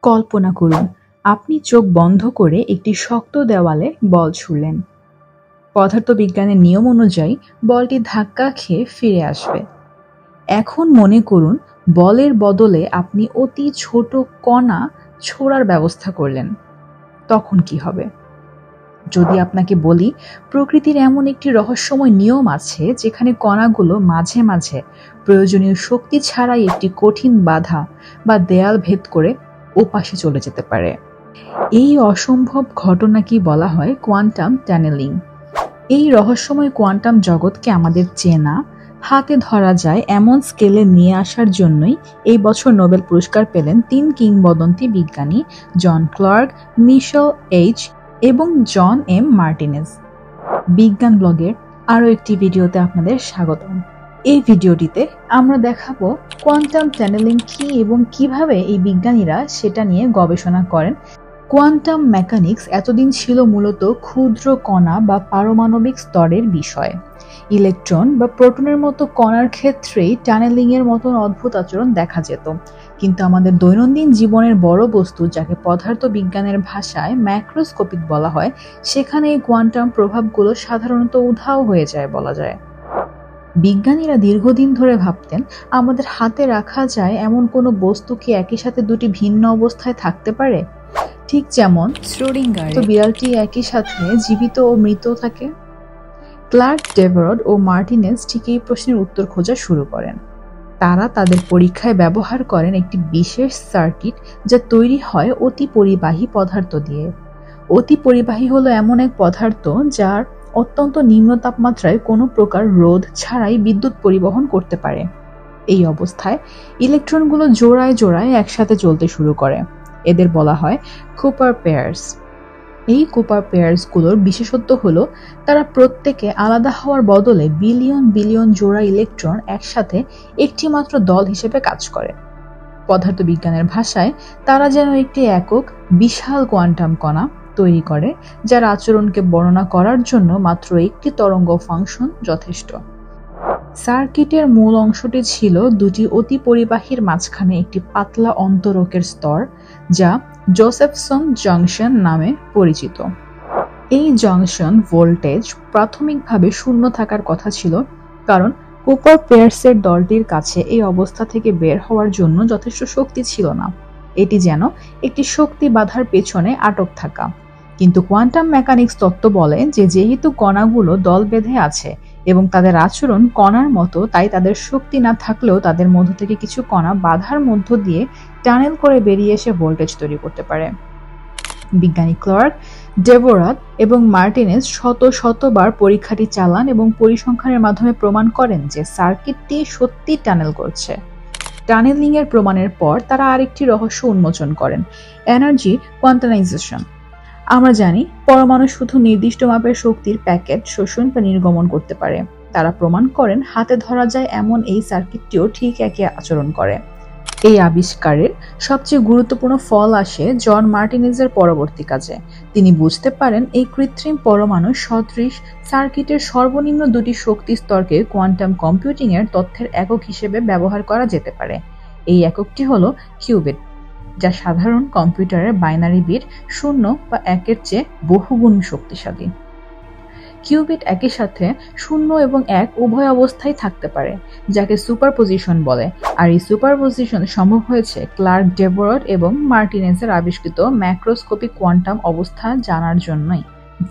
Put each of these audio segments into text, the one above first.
কল্পনা করুন, আপনি চোখ বন্ধ করে একটি শক্ত দেওয়ালে বল ছুড়লেন। পদার্থবিজ্ঞানের নিয়ম অনুযায়ী বলটি ধাক্কা খেয়ে ফিরে আসবে। এখন মনে করুন, বলের বদলে আপনি অতি ছোট কণা ছোড়ার ব্যবস্থা করলেন। তখন কি হবে? যদি আপনাকে বলি, প্রকৃতির এমন একটি রহস্যময় নিয়ম আছে যেখানে কণাগুলো মাঝে মাঝে প্রয়োজনীয় শক্তি ছাড়াই একটি কঠিন বাধা বা দেয়াল ভেদ করে ওপাশে চলে যেতে পারে। এই অসম্ভব ঘটনাকেই বলা হয় কোয়ান্টাম টানেলিং। এই রহস্যময় কোয়ান্টাম জগৎকে আমাদের চেনা, হাতে ধরা যায় এমন স্কেলে নিয়ে আসার জন্যই এই বছর নোবেল পুরস্কার পেলেন 3 কিংবদন্তি বিজ্ঞানী, জন ক্লার্ক, মিশেল এইচ এবং জন এম মার্টিনেজ। বিজ্ঞান ব্লগের আরও একটি ভিডিওতে আপনাদের স্বাগতম। এই ভিডিওটিতে আমরা দেখাবো কোয়ান্টাম টানেলিং কি এবং কিভাবে এই বিজ্ঞানীরা সেটা নিয়ে গবেষণা করেন। কোয়ান্টাম মেকানিক্স এতদিন ছিল মূলত ক্ষুদ্র কণা বা পারমাণবিক স্তরের বিষয়। ইলেকট্রন বা প্রোটনের মতো কণার ক্ষেত্রেই টানেলিংয়ের মতন অদ্ভুত আচরণ দেখা যেত, কিন্তু আমাদের দৈনন্দিন জীবনের বড় বস্তু, যাকে পদার্থবিজ্ঞানের ভাষায় ম্যাক্রোস্কোপিক বলা হয়, সেখানে এই কোয়ান্টাম প্রভাবগুলো সাধারণত উধাও হয়ে যায় বলা যায়। বিজ্ঞানীরা দীর্ঘদিন ধরে ভাবতেন, আমাদের হাতে রাখা যায় এমন কোনো বস্তু কি একই সাথে দুটি ভিন্ন অবস্থায় থাকতে পারে, ঠিক যেমন শ্রোডিঙ্গার বিড়ালটি একই সাথে জীবিত ও মৃত থাকে। ক্লার্ক, ডেভরড ও মার্টিনেজ ঠিক এই প্রশ্নের উত্তর খোঁজা শুরু করেন। তারা তাদের পরীক্ষায় ব্যবহার করেন একটি বিশেষ সার্কিট যা তৈরি হয় অতি পরিবাহী পদার্থ দিয়ে। অতি পরিবাহী হলো এমন এক পদার্থ যার অত্যন্ত নিম্ন তাপমাত্রায় কোনো প্রকার রোধ ছাড়াই বিদ্যুৎ পরিবহন করতে পারে। এই অবস্থায় ইলেকট্রনগুলো জোড়ায় জোড়ায় একসাথে চলতে শুরু করে। এদের বলা হয় কুপার পেয়ার্স। এই কুপার পেয়ার্সগুলোর বিশেষত্ব হলো তারা প্রত্যেকে আলাদা হওয়ার বদলে বিলিয়ন বিলিয়ন জোড়া ইলেকট্রন একসাথে একটি মাত্র দল হিসেবে কাজ করে। পদার্থবিজ্ঞানের ভাষায় তারা যেন একটি একক বিশাল কোয়ান্টাম কণা তৈরি করে, যার আচরণকে বর্ণনা করার জন্য মাত্র একটি তরঙ্গ ফাংশন যথেষ্ট। সার্কিটের মূল অংশটি ছিল দুটি অতি পরিবাহীর মাঝখানে একটি পাতলা অন্তরকের স্তর, যা জোসেফসন জংশন নামে পরিচিত। এই জংশন ভোল্টেজ প্রাথমিকভাবে শূন্য থাকার কথা ছিল, কারণ কুপার পেয়ার্সের দলটির কাছে এই অবস্থা থেকে বের হওয়ার জন্য যথেষ্ট শক্তি ছিল না। এটি যেন একটি শক্তি বাধার পেছনে আটক থাকা। কিন্তু কোয়ান্টাম মেকানিক্স তত্ত্ব বলে যে যেহেতু কণাগুলো দল বেঁধে আছে এবং তাদের আচরণ কণার মতো, তাই তাদের শক্তি না থাকলেও তাদের মধ্য থেকে কিছু কণা বাধার মধ্য দিয়ে টানেল করে বেরিয়ে এসে ভোল্টেজ তৈরি করতে পারে। বিজ্ঞানী ক্লার্ক, ডেভরড এবং মার্টিনেজ শতবার পরীক্ষাটি চালান এবং পরিসংখ্যানের মাধ্যমে প্রমাণ করেন যে সার্কিটটি সত্যি টানেল করছে। টানেলিং এর প্রমাণের পর তারা আরেকটি রহস্য উন্মোচন করেন, এনার্জি কোয়ান্টামাইজেশন। আমরা জানি পরমাণু শুধু নির্দিষ্ট মাপের শক্তির প্যাকেট শোষণ বা নির্গমন করতে পারে। তারা প্রমাণ করেন হাতে ধরা যায় এমন এই সার্কিটটিও ঠিক একই আচরণ করে। এই আবিষ্কারের সবচেয়ে গুরুত্বপূর্ণ ফল আসে জন মার্টিনেজের পরবর্তী কাজে। তিনি বুঝতে পারেন এই কৃত্রিম পরমাণু সদৃশ সার্কিটের সর্বনিম্ন দুটি শক্তি স্তরকে কোয়ান্টাম কম্পিউটিং এর তথ্যের একক হিসেবে ব্যবহার করা যেতে পারে। এই এককটি হলো কিউবিট, যা সাধারণ কম্পিউটারের বাইনারি বিট 0 বা 1 এর চেয়ে বহুগুণ শক্তিশালী। কিউবিট একই সাথে 0 এবং 1 উভয় অবস্থায় থাকতে পারে, যাকে সুপারপজিশন বলে। আর এই সুপারপজিশন সম্ভব হয়েছে ক্লার্ক, ডেভরড এবং মার্টিনেজের আবিষ্কৃত ম্যাক্রোস্কোপিক কোয়ান্টাম অবস্থা জানার জন্যই।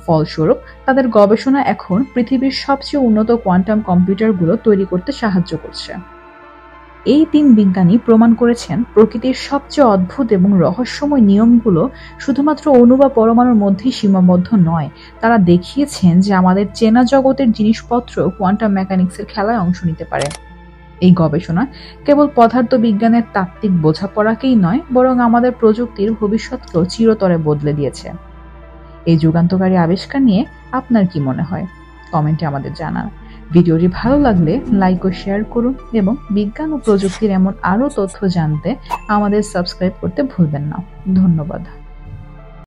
ফলস্বরূপ তাদের গবেষণা এখন পৃথিবীর সবচেয়ে উন্নত কোয়ান্টাম কম্পিউটারগুলো তৈরি করতে সাহায্য করছে। এই 3 বিজ্ঞানী প্রমাণ করেছেন প্রকৃতির সবচেয়ে অদ্ভুত এবং রহস্যময় নিয়মগুলো শুধুমাত্র অণু বা পরমাণুর মধ্যেই সীমাবদ্ধ নয়। তারা দেখিয়েছেন যে আমাদের চেনা জগতের জিনিসপত্র কোয়ান্টাম মেকানিক্সের খেলায় অংশ নিতে পারে। এই গবেষণা কেবল পদার্থবিজ্ঞানের তাত্ত্বিক বোঝাপড়াকেই নয়, বরং আমাদের প্রযুক্তির ভবিষ্যৎকেও চিরতরে বদলে দিয়েছে। এই যুগান্তকারী আবিষ্কার নিয়ে আপনার কি মনে হয়? কমেন্টে আমাদের জানান। ভিডিওটি ভালো লাগলে লাইক ও শেয়ার করুন এবং বিজ্ঞান ও প্রযুক্তির এমন আরও তথ্য জানতে আমাদের সাবস্ক্রাইব করতে ভুলবেন না। ধন্যবাদ।